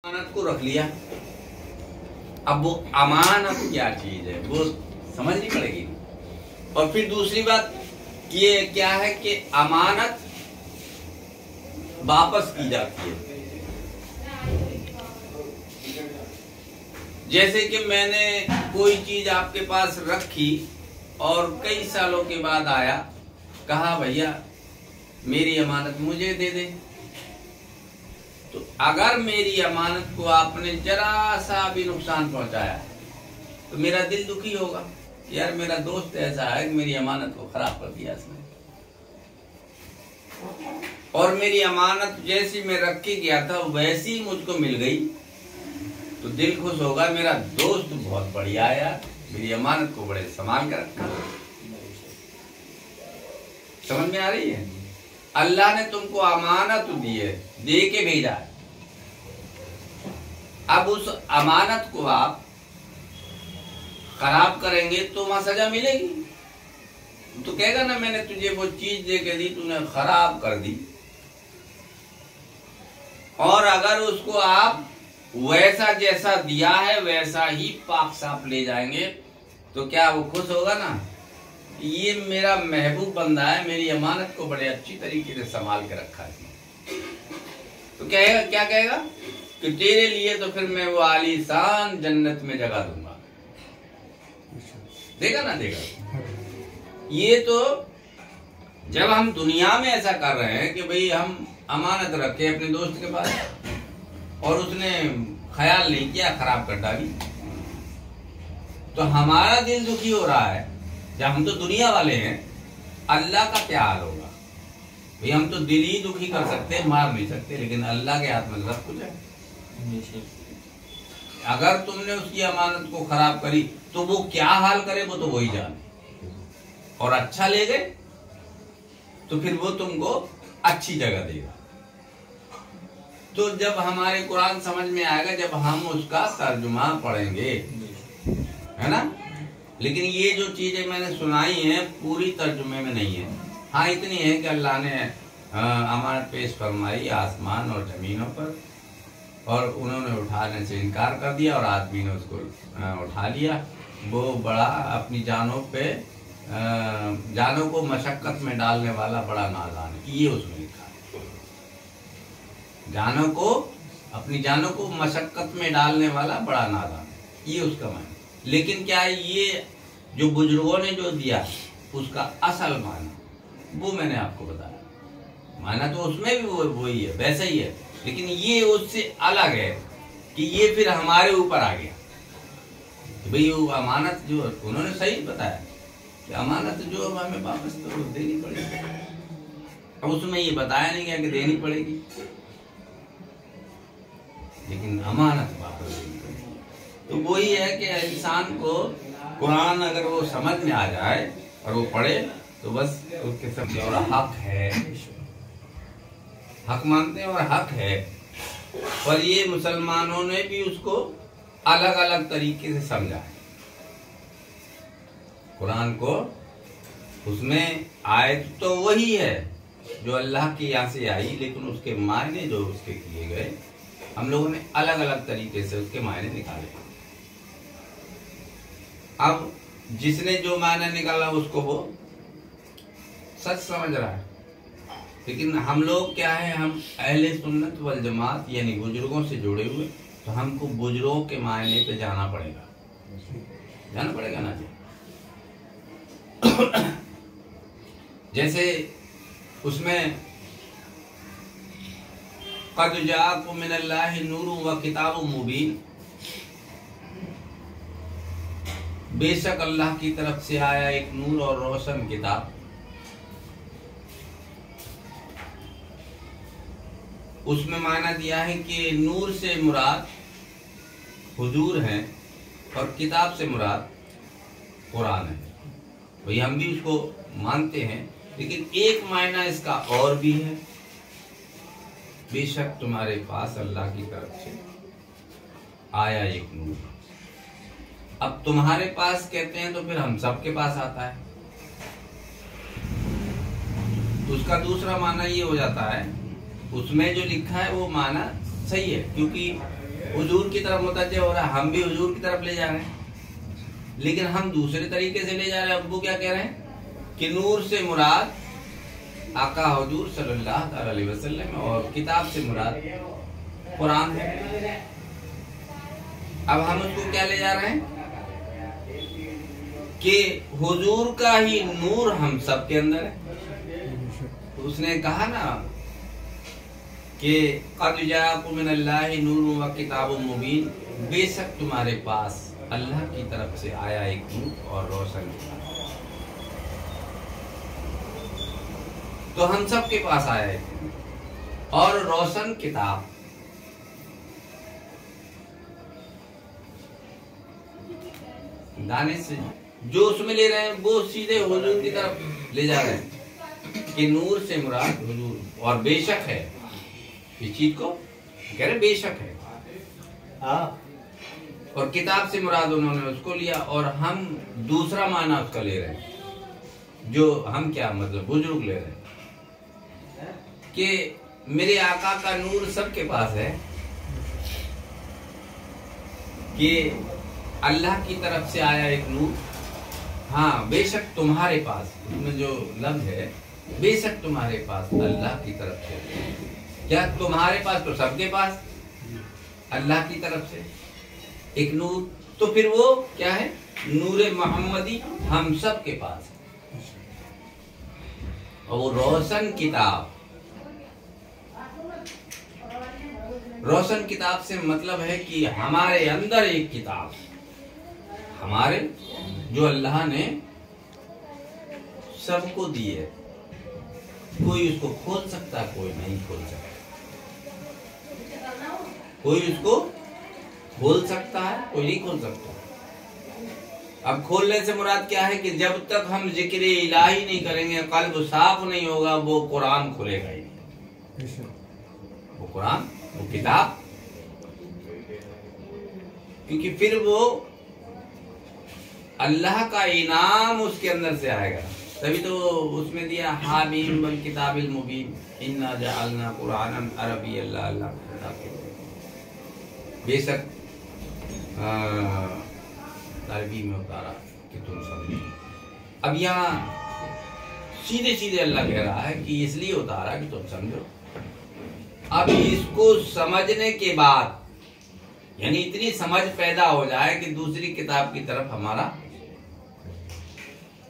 अमानत को रख लिया। अब वो अमानत क्या चीज है वो समझनी पड़ेगी। और फिर दूसरी बात ये क्या है कि अमानत वापस की जाती है। जैसे कि मैंने कोई चीज आपके पास रखी और कई सालों के बाद आया, कहा भैया मेरी अमानत मुझे दे दे। तो अगर मेरी अमानत को आपने जरा सा भी नुकसान पहुंचाया तो मेरा दिल दुखी होगा। यार मेरा दोस्त ऐसा है कि मेरी अमानत को खराब कर दिया इसने, और मेरी अमानत जैसी मैं रख के गया था वैसी मुझको मिल गई तो दिल खुश होगा। मेरा दोस्त बहुत बढ़िया है यार, मेरी अमानत को बड़े संभाल कर रखा। समझ में आ रही है? अल्लाह ने तुमको अमानत दी है, दे के भेजा है। अब उस अमानत को आप खराब करेंगे तो वहां सजा मिलेगी। तो कहेगा ना मैंने तुझे वो चीज दे के दी, तूने खराब कर दी। और अगर उसको आप वैसा जैसा दिया है वैसा ही पाक साफ ले जाएंगे तो क्या वो खुश होगा ना? ये मेरा महबूब बंदा है, मेरी अमानत को बड़े अच्छी तरीके से संभाल के रखा है। तो क्या कहेगा कि तेरे लिए तो फिर मैं वो आलीशान जन्नत में जगह दूंगा। देगा ना? देगा। ये तो जब हम दुनिया में ऐसा कर रहे हैं कि भाई हम अमानत रखे अपने दोस्त के पास और उसने ख्याल नहीं किया, खराब कर डाली, तो हमारा दिल दुखी हो रहा है। जब हम तो दुनिया वाले हैं, अल्लाह का क्या हाल होगा? भाई हम तो दिल ही दुखी कर सकते हैं, मार नहीं सकते, लेकिन अल्लाह के हाथ में सब कुछ है। अगर तुमने उसकी अमानत को खराब करी तो वो क्या हाल करे वो तो वही जाने। और अच्छा ले गए तो फिर वो तुमको अच्छी जगह देगा। तो जब हमारे कुरान समझ में आएगा, जब हम उसका तर्जुमा पढ़ेंगे, है ना? लेकिन ये जो चीजें मैंने सुनाई हैं पूरी तर्जुमे में नहीं है। हाँ इतनी है कि अल्लाह ने अमानत पेश फरमाई आसमान और जमीनों पर, और उन्होंने उठाने से इनकार कर दिया और आदमी ने उसको उठा लिया। वो बड़ा अपनी जानों को मशक्कत में डालने वाला बड़ा नादान है, ये उसमें लिखा है। अपनी जानों को मशक्कत में डालने वाला बड़ा नादान है, ये उसका मायना। लेकिन क्या है ये जो बुजुर्गों ने जो दिया उसका असल माना वो मैंने आपको बताया। माना तो उसमें भी वही है, वैसा ही है, लेकिन ये उससे अलग है कि ये फिर हमारे ऊपर आ गया कि भाई वो अमानत जो उन्होंने सही बताया कि अमानत जो हमें वापस तो देनी पड़ेगी। अब उसमें ये बताया नहीं गया कि देनी पड़ेगी, लेकिन अमानत वापस देनी पड़ेगी। तो वही है कि इंसान को कुरान अगर वो समझ में आ जाए और वो पढ़े तो बस उसके सब और हक है, हक मानते हैं और हक है। पर ये मुसलमानों ने भी उसको अलग अलग तरीके से समझा है। कुरान को उसमें आयत तो वही है जो अल्लाह के यहाँ से आई, लेकिन उसके मायने जो उसके किए गए हम लोगों ने अलग अलग तरीके से उसके मायने निकाले। अब जिसने जो मायने निकाला उसको वो सच समझ रहा है, लेकिन हम लोग क्या है, हम अहले सुन्नत वल जमात यानी बुजुर्गों से जुड़े हुए, तो हमको बुजुर्गों के मायने पे जाना पड़ेगा ना जी। जैसे उसमें क़द जाअकुम मिनल्लाहि नूरुन व किताबुम मुबीन, बेशक अल्लाह की तरफ से आया एक नूर और रोशन किताब। उसमें माना दिया है कि नूर से मुराद हुजूर हैं और किताब से मुराद कुरान है। भाई हम भी उसको मानते हैं, लेकिन एक मायना इसका और भी है, बेशक तुम्हारे पास अल्लाह की तरफ से आया एक नूर। अब तुम्हारे पास कहते हैं तो फिर हम सबके पास आता है। उसका दूसरा माना ये हो जाता है, उसमें जो लिखा है वो माना सही है, क्योंकि हुजूर की तरफ मुतवज्जे हो रहा है, हम भी हुजूर की तरफ ले जा रहे हैं, लेकिन हम दूसरे तरीके से ले जा रहे हैं। अब वो क्या कह रहे हैं कि नूर से मुराद आका हुजूर सल्लल्लाहु अलैहि वसल्लम और किताब से मुराद कुरान है। अब हम उसको क्या ले जा रहे हैं कि हुजूर का ही नूर हम सब के अंदर है। उसने कहा ना कि क़द जाअकुम मिनल्लाहि नूरुन व किताबुम मुबीन, बेशक तुम्हारे पास अल्लाह की तरफ से आया एक नूर और रोशन किताब। तो हम सब के पास आया है और रोशन किताब। दाने से जो उसमें ले रहे हैं वो सीधे हुजूर की तरफ ले जा रहे हैं कि नूर से मुराद हुजूर और बेशक है। इस चीज को कह रहे बेशक है, और किताब से मुराद उन्होंने उसको लिया और हम दूसरा माना उसका ले रहे हैं। जो हम क्या मतलब बुजुर्ग ले रहे हैं कि मेरे आका का नूर सबके पास है, कि अल्लाह की तरफ से आया एक नूर। हाँ, बेशक तुम्हारे पास, उसमें जो लफ्ज है बेशक तुम्हारे पास अल्लाह की तरफ से, क्या तुम्हारे पास तो सबके पास अल्लाह की तरफ से एक नूर, तो फिर वो क्या है नूरे मोहम्मदी हम सब के पास है। और वो रोशन किताब, रोशन किताब से मतलब है कि हमारे अंदर एक किताब, हमारे जो अल्लाह ने सबको दी है। कोई उसको खोल सकता, कोई नहीं खोल सकता। कोई उसको खोल सकता है, कोई नहीं खोल सकता। अब खोलने से मुराद क्या है कि जब तक हम जिक्र इलाही नहीं करेंगे, कल्ब साफ नहीं होगा, वो कुरान खुलेगा ही नहीं। वो कुरान, वो किताब, क्योंकि फिर वो अल्लाह का इनाम उसके अंदर से आएगा। तभी तो उसमें दिया हामीम वल किताबिल मुबीन इन्ना जअलना कुरानन अरबिय्यन लअल्लकुम ताक़िलून। बेशक अरबी में उतारा कि तुम समझो। अब यहाँ सीधे सीधे अल्लाह कह रहा है कि इसलिए उतारा कि तुम समझो। अब इसको समझने के बाद, यानी इतनी समझ पैदा हो जाए कि दूसरी किताब की तरफ हमारा,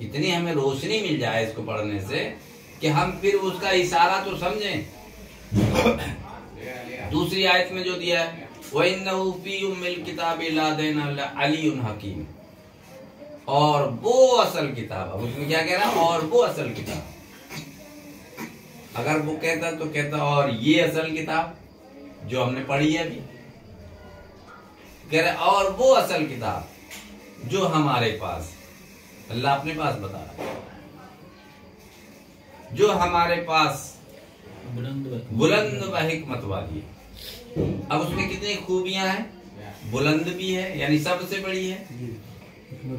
इतनी हमें रोशनी मिल जाए इसको पढ़ने से कि हम फिर उसका इशारा तो समझें। दूसरी आयत में जो दिया है वइन्नहु फी उम्मिल किताबि लदैना अलियुन हकीम, और वो असल किताब। अब उसमें क्या कह रहा है, और वो असल किताब। अगर वो कहता तो कहता और ये असल किताब जो हमने पढ़ी है अभी, कह रहे और वो असल किताब जो हमारे पास, अल्लाह अपने पास बता रहा है, जो हमारे पास बुलंद व हिकमत वाली है। अब उसमें कितनी खूबियां हैं, बुलंद भी है यानी सबसे बड़ी है,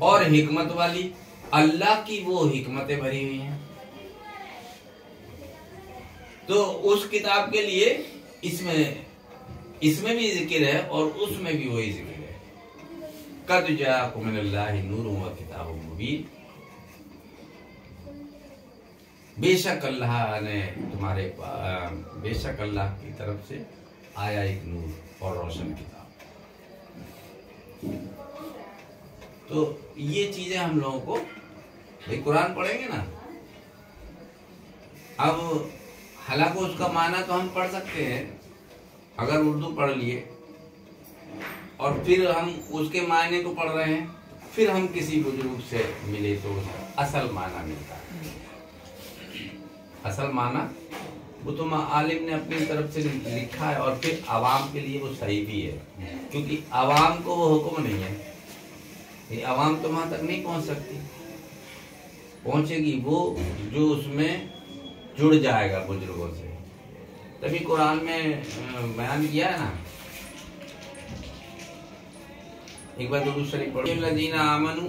और हिकमत वाली, अल्लाह की वो हिकमतें भरी हुई हैं। तो उस किताब के लिए इसमें भी जिक्र है और उसमें भी वही जिक्र है। क़द जाअकुम मिनल्लाहि नूरुन व किताबुम मुबीन, बेशक अल्लाह ने तुम्हारे, बेशक अल्लाह की तरफ से आया एक नूर और रोशन किताब। तो ये चीजें हम लोगों को, भाई कुरान पढ़ेंगे ना, अब हालांकि उसका माना तो हम पढ़ सकते हैं अगर उर्दू पढ़ लिए, और फिर हम उसके मायने को पढ़ रहे हैं, फिर हम किसी बुजुर्ग से मिले तो असल माना मिलता है। असल माना वो तो आलिम ने अपनी तरफ से लिखा है, और फिर आवाम के लिए वो सही भी है, क्योंकि आवाम को वो हुक्म नहीं है, ये आवाम तो वहां तक नहीं पहुंच सकती। पहुंचेगी वो जो उसमें जुड़ जाएगा बुजुर्गों से। तभी कुरान में बयान किया है ना, एक बार दुरूद शरीफ पढ़ो, लजीना आमनू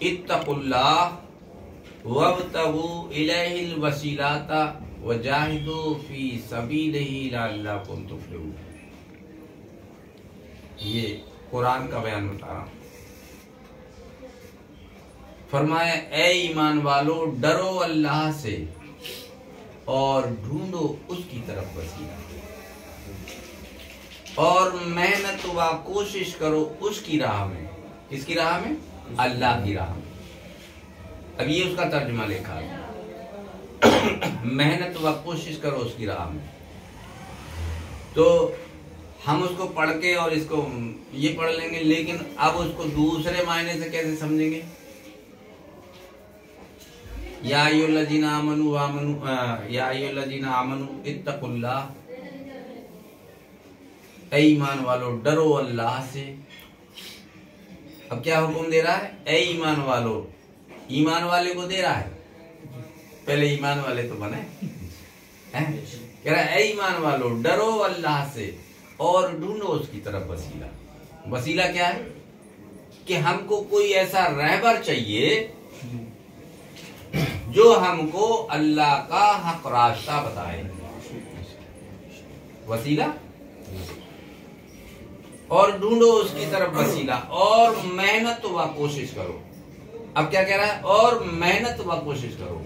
इत्तकुल्लाह वब्तगू इलैहिल वसीलाता वजाहिदू फी सबीलिही लअल्लकुम तुफ्लिहून। ये कुरान का बयान बता रहा हूं। फरमाया, ए ईमान वालो, डरो अल्लाह से और ढूंढो उसकी तरफ वसीला, और मेहनत व कोशिश करो उसकी राह में। किसकी राह में? अल्लाह की राह में। अब ये उसका तर्जुमा लिखा है, मेहनत व कोशिश करो उसकी राह में। तो हम उसको पढ़ के और इसको ये पढ़ लेंगे, लेकिन अब उसको दूसरे मायने से कैसे समझेंगे? या अय्युहल्लज़ीना आमनू इत्तकुल्लाह, ऐ ईमान वालो डरो अल्लाह से। अब क्या हुक्म दे रहा है? ऐ ईमान वालो, ईमान वाले को दे रहा है। पहले ईमान वाले तो बने हैं। कह रहा है, ऐ ईमान वालो डरो अल्लाह से और ढूंढो उसकी तरफ वसीला। वसीला क्या है? कि हमको कोई ऐसा रहबर चाहिए जो हमको अल्लाह का हक रास्ता बताए। वसीला, और ढूंढो उसकी तरफ वसीला, और मेहनत व कोशिश करो। अब क्या कह रहा है? और मेहनत व कोशिश करो।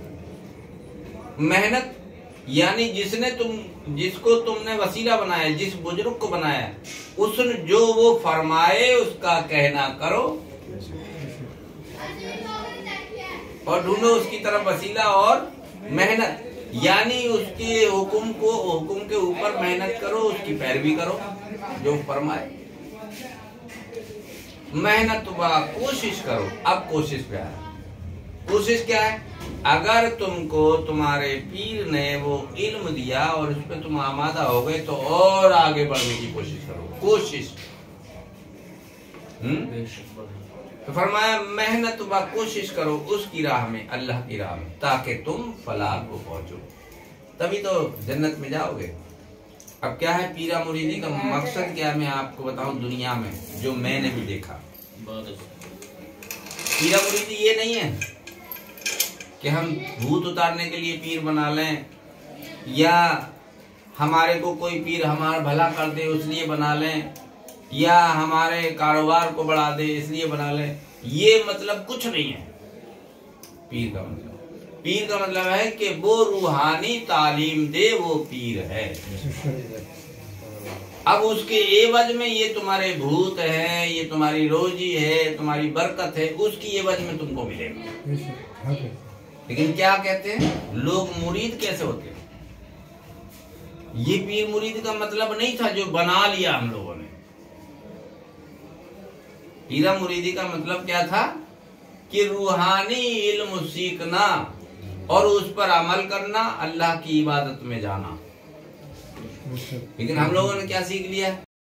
मेहनत यानी जिसको तुमने वसीला बनाया, जिस बुजुर्ग को बनाया, उसने जो वो फरमाए उसका कहना करो, और ढूंढो उसकी तरफ वसीला और मेहनत, यानी उसके हुक्म के ऊपर मेहनत करो, उसकी पैरवी करो जो फरमाए। मेहनत व कोशिश करो। अब कोशिश क्या है? कोशिश क्या है? अगर तुमको तुम्हारे पीर ने वो इल्म दिया और उस पर तुम आमादा हो गए, तो और आगे बढ़ने की कोशिश करो। कोशिश तो फरमाया, मेहनत व कोशिश करो उसकी राह में, अल्लाह की राह में, ताकि तुम फलाह को पहुंचो, तभी तो जन्नत में जाओगे। अब क्या है पीरा मुरीदी का मकसद क्या है? मैं आपको बताऊं, दुनिया में जो मैंने भी देखा, पीरा मुरीदी ये नहीं है कि हम भूत उतारने के लिए पीर बना लें, या हमारे को कोई पीर हमारा भला कर दे इसलिए बना लें, या हमारे कारोबार को बढ़ा दे इसलिए बना लें। ये मतलब कुछ नहीं है पीर का मतलब। पीर का मतलब है कि वो रूहानी तालीम दे, वो पीर है। अब उसके एवज में ये तुम्हारे भूत है, ये तुम्हारी रोजी है, तुम्हारी बरकत है, उसकी एवज में तुमको मिलेगा। लेकिन क्या कहते हैं लोग, मुरीद कैसे होते हैं? ये पीर मुरीद का मतलब नहीं था जो बना लिया हम लोगों ने। पीरा मुरीदी का मतलब क्या था? कि रूहानी इल्म सीखना और उस पर अमल करना, अल्लाह की इबादत में जाना। लेकिन हम लोगों ने क्या सीख लिया?